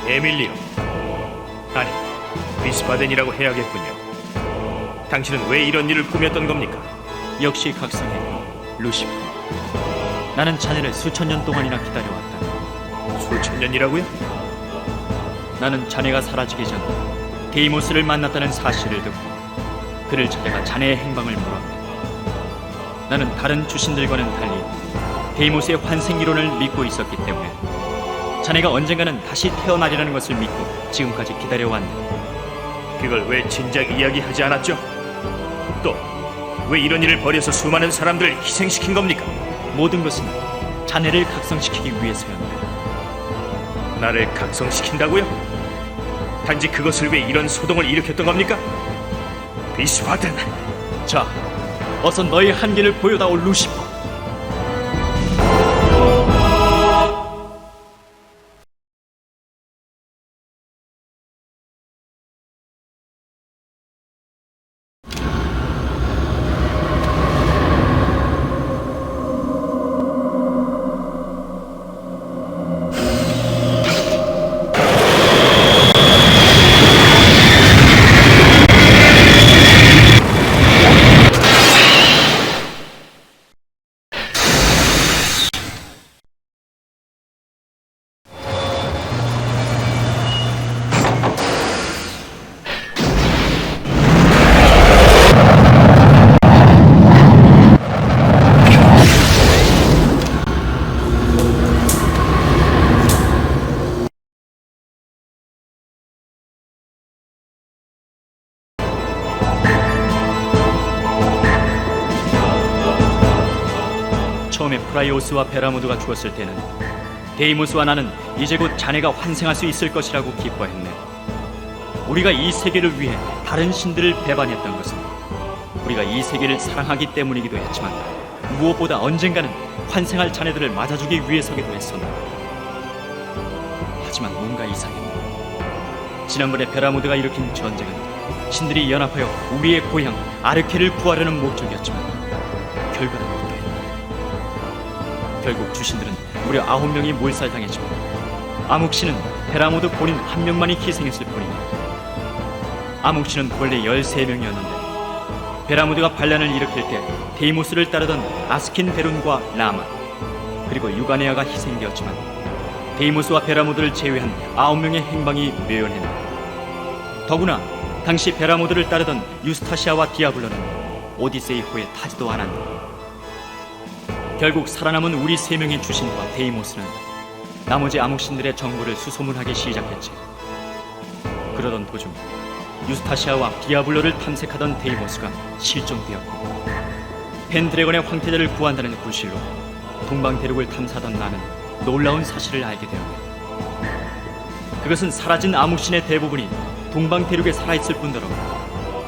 에밀리오, 아니 비스바덴이라고 해야겠군요. 당신은 왜 이런 일을 꾸몄던 겁니까? 역시 각성해, 루시퍼. 나는 자네를 수천 년 동안이나 기다려왔다. 수천 년이라고요? 나는 자네가 사라지기 전 데이모스를 만났다는 사실을 듣고 그를 찾아가 자네의 행방을 물었다. 나는 다른 주신들과는 달리 데이모스의 환생 이론을 믿고 있었기 때문에 자네가 언젠가는 다시 태어나리라는 것을 믿고 지금까지 기다려왔네. 그걸 왜 진작 이야기하지 않았죠? 또 왜 이런 일을 벌여서 수많은 사람들을 희생시킨 겁니까? 모든 것은 자네를 각성시키기 위해서였네. 나를 각성시킨다고요? 단지 그것을 위해 이런 소동을 일으켰던 겁니까? 비스바덴! 자, 어서 너의 한계를 보여다오, 루시퍼. 처음에 프라이오스와 베라무드가 죽었을 때는 데이모스와 나는 이제 곧 자네가 환생할 수 있을 것이라고 기뻐했네. 우리가 이 세계를 위해 다른 신들을 배반했던 것은 우리가 이 세계를 사랑하기 때문이기도 했지만 무엇보다 언젠가는 환생할 자네들을 맞아주기 위해서기도 했었다. 하지만 뭔가 이상했네. 지난번에 베라무드가 일으킨 전쟁은 신들이 연합하여 우리의 고향 아르케를 구하려는 목적이었지만 결과는 결국 주신들은 무려 9명이 몰살당했지만 암흑신은 베라모드 본인 한 명만이 희생했을 뿐이네. 암흑신은 원래 13명이었는데 베라모드가 반란을 일으킬 때 데이모스를 따르던 아스킨 베룬과 라마 그리고 유가네아가 희생되었지만 데이모스와 베라모드를 제외한 9명의 행방이 묘연했네. 더구나 당시 베라모드를 따르던 유스타시아와 디아블로는 오디세이호에 타지도 않았네. 결국 살아남은 우리 3명의 주신과 데이모스는 나머지 암흑신들의 정보를 수소문하기 시작했지. 그러던 도중 유스타시아와 디아블로를 탐색하던 데이모스가 실종되었고 펜드래곤의 황태자를 구한다는 구실로 동방대륙을 탐사하던 나는 놀라운 사실을 알게 되었네. 그것은 사라진 암흑신의 대부분이 동방대륙에 살아있을 뿐더러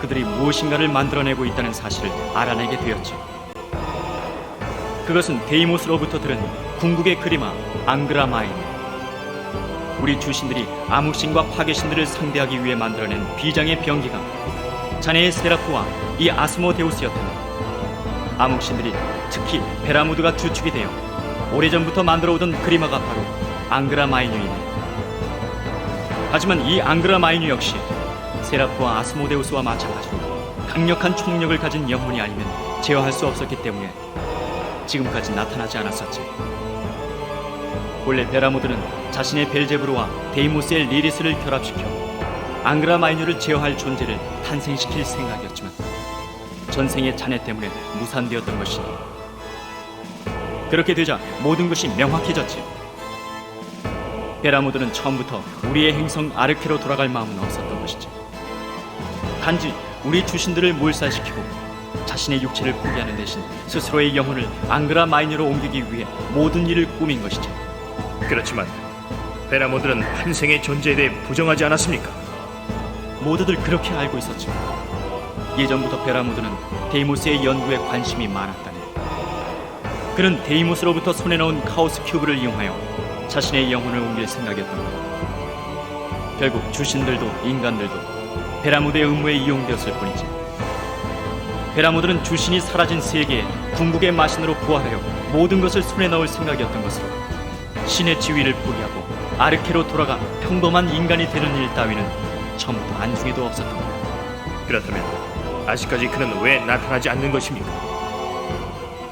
그들이 무엇인가를 만들어내고 있다는 사실을 알아내게 되었지. 그것은 데이모스로부터 들은 궁극의 그리마 앙그라마인. 우리 주신들이 암흑신과 파괴신들을 상대하기 위해 만들어낸 비장의 병기가 자네의 세라프와 이 아스모데우스였다면 암흑신들이 특히 베라무드가 주축이 되어 오래전부터 만들어오던 그리마가 바로 앙그라마인유이네. 하지만 이 앙그라마인유 역시 세라프와 아스모데우스와 마찬가지로 강력한 총력을 가진 영혼이 아니면 제어할 수 없었기 때문에 지금까지 나타나지 않았었지. 원래 베라모드는 자신의 벨제브르와 데이모스의 리리스를 결합시켜 앙그라마이뉴를 제어할 존재를 탄생시킬 생각이었지만 전생의 자네 때문에 무산되었던 것이니 그렇게 되자 모든 것이 명확해졌지. 베라모드는 처음부터 우리의 행성 아르케로 돌아갈 마음은 없었던 것이지. 단지 우리 주신들을 몰살시키고 자신의 육체를 포기하는 대신 스스로의 영혼을 앙그라마이뉴로 옮기기 위해 모든 일을 꾸민 것이지. 그렇지만 베라모드는 환생의 존재에 대해 부정하지 않았습니까? 모두들 그렇게 알고 있었지만 예전부터 베라모드는 데이모스의 연구에 관심이 많았다네. 그는 데이모스로부터 손에 넣은 카오스 큐브를 이용하여 자신의 영혼을 옮길 생각이었던 거야. 결국 주신들도 인간들도 베라모드의 음모에 이용되었을 뿐이지. 베라모드는 주신이 사라진 세계에 궁극의 마신으로 부활하여 모든 것을 손에 넣을 생각이었던 것으로 신의 지위를 포기하고 아르케로 돌아가 평범한 인간이 되는 일 따위는 처음부터 안중에도 없었던 거야. 그렇다면 아직까지 그는 왜 나타나지 않는 것입니까?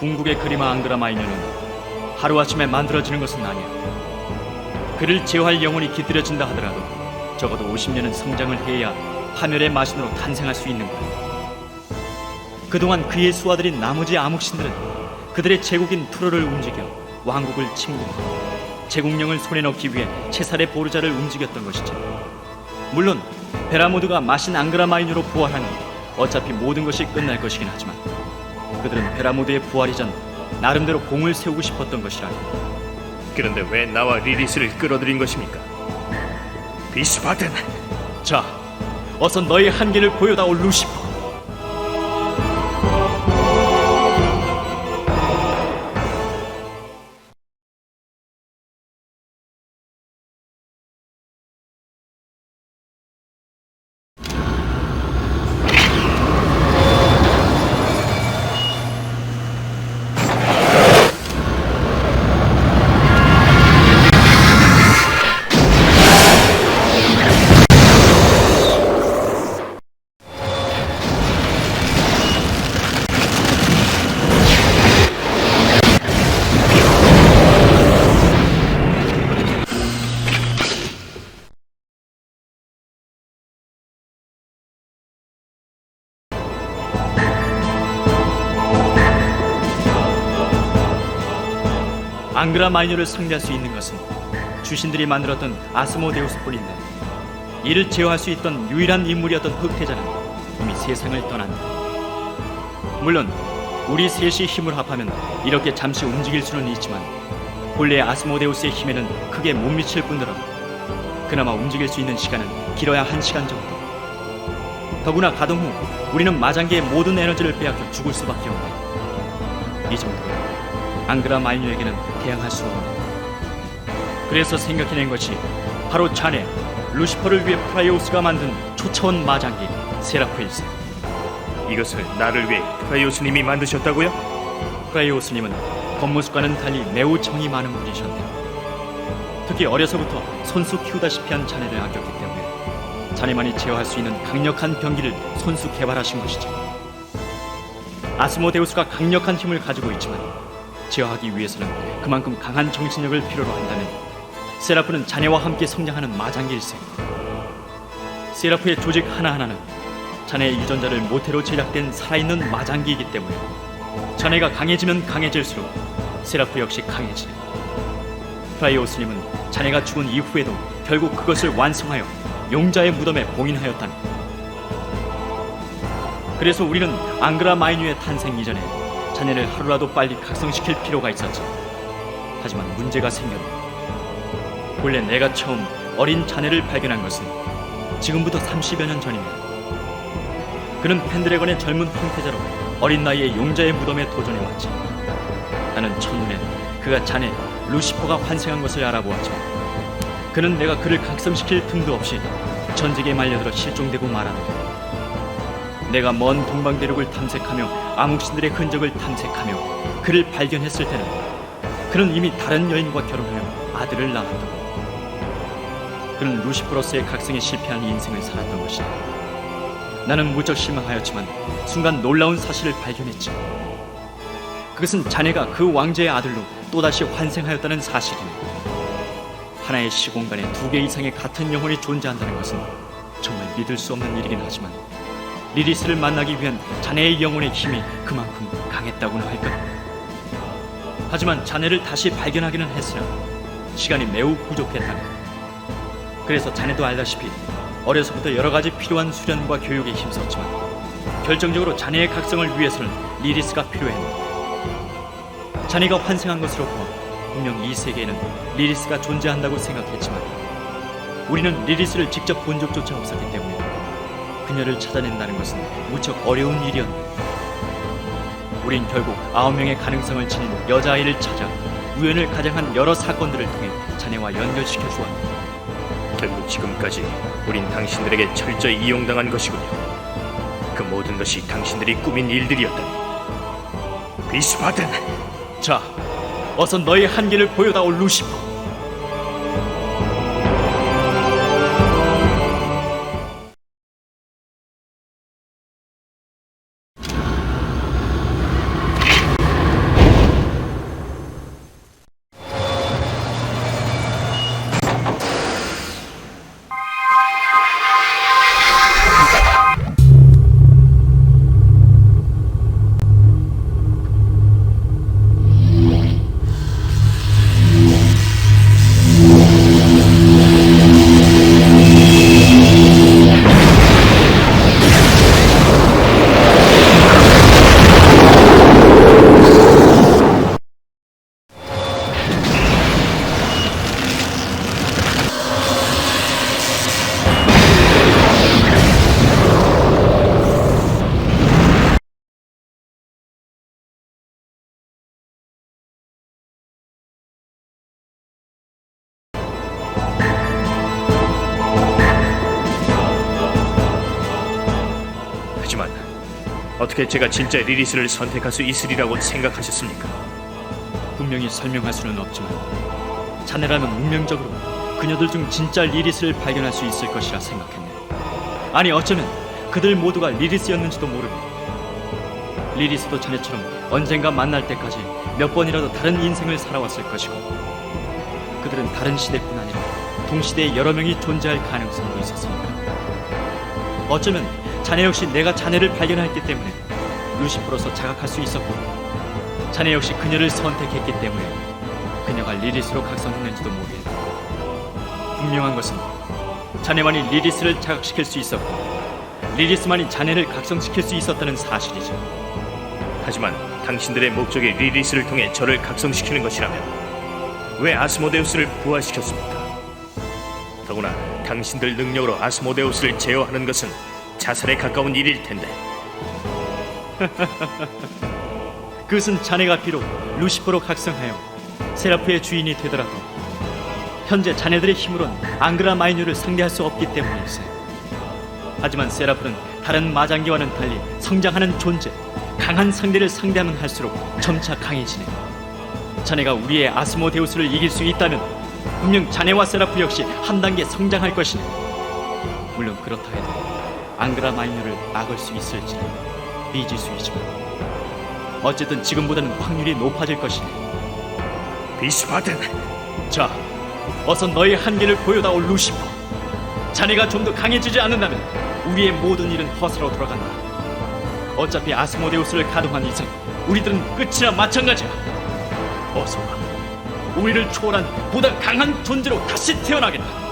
궁극의 그리마 앙그라 마이뉴는 하루아침에 만들어지는 것은 아니야. 그를 제어할 영혼이 깃들여진다 하더라도 적어도 50년은 성장을 해야 파멸의 마신으로 탄생할 수 있는 거야. 그동안 그의 수하들인 나머지 암흑신들은 그들의 제국인 투로를 움직여 왕국을 침공하고 제국령을 손에 넣기 위해 체살의 보르자를 움직였던 것이지. 물론 베라모드가 마신 앙그라 마이뉴로 부활하면 어차피 모든 것이 끝날 것이긴 하지만 그들은 베라모드의 부활 이전 나름대로 공을 세우고 싶었던 것이라. 그런데 왜 나와 리리스를 끌어들인 것입니까? 비스바든! 자, 어서 너의 한계를 보여다오 루시퍼. 앙그라 마이뉴를 상대할 수 있는 것은 주신들이 만들었던 아스모데우스뿐인데 이를 제어할 수 있던 유일한 인물이었던 흑태자는 이미 세상을 떠난다. 물론 우리 셋이 힘을 합하면 이렇게 잠시 움직일 수는 있지만 본래 아스모데우스의 힘에는 크게 못 미칠 뿐더러 그나마 움직일 수 있는 시간은 길어야 1시간 정도. 더구나 가동 후 우리는 마장기의 모든 에너지를 빼앗겨 죽을 수밖에 없다. 이 정도로 앙그라 마이뉴에게는 대항할 수 없는. 그래서 생각해낸 것이 바로 자네 루시퍼를 위해 프라이오스가 만든 초차원 마장기 세라프일세. 이것을 나를 위해 프라이오스님이 만드셨다고요? 프라이오스님은 겉모습과는 달리 매우 정이 많은 분이셨네. 특히 어려서부터 손수 키우다시피 한 자네를 아꼈기 때문에 자네만이 제어할 수 있는 강력한 병기를 손수 개발하신 것이지. 아스모데우스가 강력한 힘을 가지고 있지만 제어하기 위해서는 그만큼 강한 정신력을 필요로 한다면 세라프는 자네와 함께 성장하는 마장기일세. 세라프의 조직 하나하나는 자네의 유전자를 모태로 제작된 살아있는 마장기이기 때문에 자네가 강해지면 강해질수록 세라프 역시 강해지네. 프라이오스님은 자네가 죽은 이후에도 결국 그것을 완성하여 용자의 무덤에 봉인하였다네. 그래서 우리는 앙그라 마이뉴의 탄생 이전에 자네를 하루라도 빨리 각성시킬 필요가 있었지. 하지만 문제가 생겼네. 본래 내가 처음 어린 자네를 발견한 것은 지금부터 30여 년 전이네. 그는 펜드래건의 젊은 황태자로 어린 나이에 용자의 무덤에 도전해왔지. 나는 첫눈에 그가 자네 루시퍼가 환생한 것을 알아보았지만 그는 내가 그를 각성시킬 틈도 없이 전직에 말려들어 실종되고 말았네. 내가 먼 동방대륙을 탐색하며 암흑신들의 흔적을 탐색하며 그를 발견했을 때는 그는 이미 다른 여인과 결혼하여 아들을 낳았다고. 그는 루시퍼로서의 각성에 실패한 인생을 살았던 것이다. 나는 무척 실망하였지만 순간 놀라운 사실을 발견했지. 그것은 자네가 그 왕제의 아들로 또다시 환생하였다는 사실이네. 하나의 시공간에 2개 이상의 같은 영혼이 존재한다는 것은 정말 믿을 수 없는 일이긴 하지만 리리스를 만나기 위한 자네의 영혼의 힘이 그만큼 강했다고나 할까? 하지만 자네를 다시 발견하기는 했으나 시간이 매우 부족했다네. 그래서 자네도 알다시피 어려서부터 여러 가지 필요한 수련과 교육에 힘썼지만 결정적으로 자네의 각성을 위해서는 리리스가 필요했네. 자네가 환생한 것으로 보아 분명 이 세계에는 리리스가 존재한다고 생각했지만 우리는 리리스를 직접 본 적조차 없었기 때문에 그녀를 찾아낸다는 것은 무척 어려운 일이었네. 우린 결국 9명의 가능성을 지닌 여자아이를 찾아 우연을 가장한 여러 사건들을 통해 자네와 연결시켜 주었네. 결국 지금까지 우린 당신들에게 철저히 이용당한 것이군요. 그 모든 것이 당신들이 꾸민 일들이었다니. 비스바든! 자, 어서 너의 한계를 보여다오 루시퍼. 어떻게 제가 진짜 리리스를 선택할 수 있으리라고 생각하셨습니까? 분명히 설명할 수는 없지만 자네라면 운명적으로 그녀들 중 진짜 리리스를 발견할 수 있을 것이라 생각했네. 아니 어쩌면 그들 모두가 리리스였는지도 모르네. 리리스도 자네처럼 언젠가 만날 때까지 몇 번이라도 다른 인생을 살아왔을 것이고, 그들은 다른 시대뿐 아니라 동시대에 여러 명이 존재할 가능성도 있었으니까. 어쩌면 자네 역시 내가 자네를 발견했기 때문에 루시퍼로서 자각할 수 있었고, 자네 역시 그녀를 선택했기 때문에 그녀가 리리스로 각성했는지도 모르겠다. 분명한 것은 자네만이 리리스를 자각시킬 수 있었고, 리리스만이 자네를 각성시킬 수 있었다는 사실이죠. 하지만 당신들의 목적이 리리스를 통해 저를 각성시키는 것이라면 왜 아스모데우스를 부활시켰습니까? 더구나 당신들 능력으로 아스모데우스를 제어하는 것은 자살에 가까운 일일 텐데. 그것은 자네가 비록 루시퍼로 각성하여 세라프의 주인이 되더라도 현재 자네들의 힘으론 앙그라 마이뉴를 상대할 수 없기 때문일세. 하지만 세라프는 다른 마장기와는 달리 성장하는 존재, 강한 상대를 상대하면 할수록 점차 강해지네. 자네가 우리의 아스모데우스를 이길 수 있다면 분명 자네와 세라프 역시 한 단계 성장할 것이네. 물론 그렇다 해도 앙그라 마이뉴를 막을 수 있을지는 미지수이지만 어쨌든 지금보다는 확률이 높아질 것이네. 비스바든, 자, 어서 너의 한계를 보여다오 루시퍼. 자네가 좀 더 강해지지 않는다면 우리의 모든 일은 허사로 돌아간다. 어차피 아스모데우스를 가동한 이상 우리들은 끝이나 마찬가지야. 어서 와. 우리를 초월한 보다 강한 존재로 다시 태어나겠다.